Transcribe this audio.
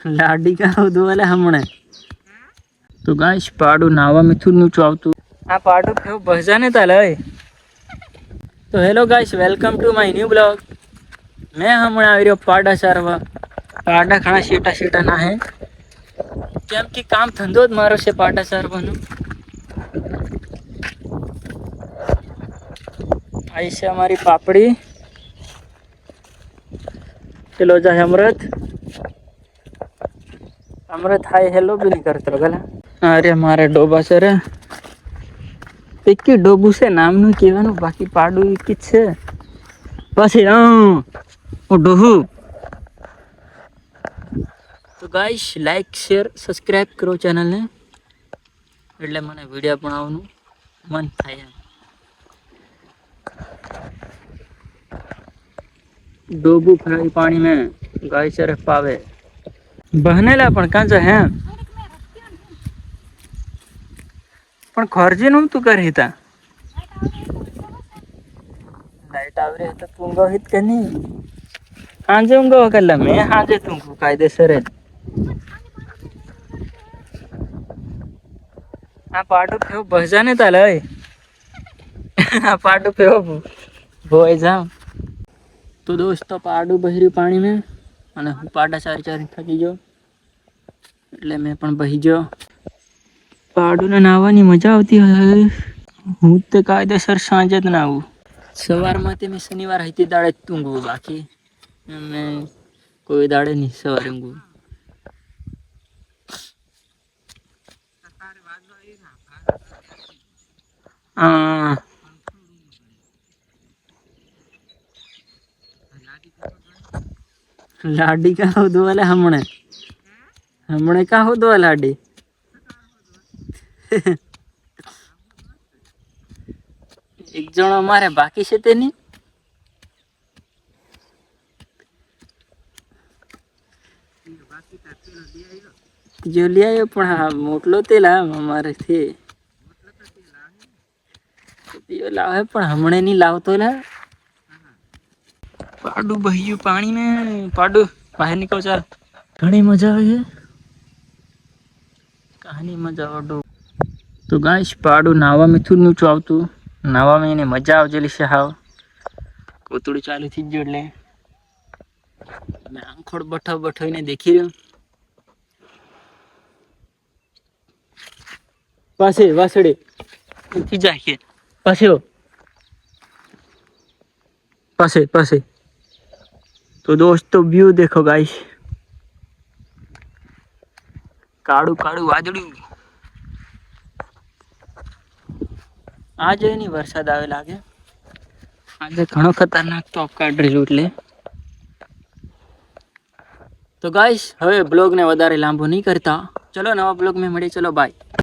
लाडी का होदो वाला हमने तो गाइस पाडू नावा में थू नीचो आवतु आ पाडू क्यों बजाने ताले। तो hello guys welcome to my new blog. मैं हमने आ रही पाडा सारवा पाडा खाना सीटा सीटा ना है केम कि काम धंधो ज मारो से पाडा सारवानो। आई से हमारी पापड़ी चलो जाए अमृत अमृत हाय हेलो भी नहीं करते गला। अरे हमारे डोबा सर एक डोबू से नाम नु केवानु बाकी पाडू की छे पाछे ओ डोहू। तो गाइस लाइक शेर सब्सक्राइब करो चैनल ने એટલે મને વિડિયો બનાવવાનું મન થાય। डोबू फ्राई पानी में गाय सर पावे बहनेला पण कांचा है पण खर्जे नु तू कर हिता लाइट आवरे तो तुंगो हित कनी हांजे उंगो कल्ला मैं हांजे तुंगो कायदेसर है। आ पाडू क्यों बजाने ताले आ पाडू क्यों बोय जाम। तो दोस्तों पाडू बहरी पानी में અને હું પાડા ચારી ચારી થાકી ગયો એટલે મેં પણ બહી ગયો। પાડુને નાહવાની મજા આવતી હોય હું તો કાયદેસર સાંજે જ નાહું સવારમાં તે મેં શનિવાર હતી દાડે જ ઊંઘું બાકી મેં કોઈ દાડે નહીં સવારે ઊંઘું। लाडी का होदो वाला हमने हमने का होदो वाला लाडी एक जण हमारे बाकी से तेनी जो लिया ये पण मोटलो तेला हमारे थे यो लावे पण हमने नहीं लावतो ला। पाडू बहियो पानी में पाडू बाहर निकल चल घणी मजा आवे कहानी मजा आवडो। तो गाइस पाडू नावा में थू नीचो आवतु नावा में એને મજા આવજેલી છે હાવ કોતડું ચાલુ થઈ ગયું એટલે મેં આંખોડ બઠો બઠોઈને દેખી રહ્યો પાસે વાસડે ઉઠી જાય પાસે પાસે પાસે। तो दोस्तों व्यू देखो गाइस काड़ू काड़ू वादळू आज नहीं वरसाद आवे लागे आज घणो खतरनाक टॉप काढ रह्यो એટલે। तो गाइस હવે ब्लॉग ने વધારે લાંબો नहीं करता चलो नवा ब्लॉग में મળીએ चलो बाय।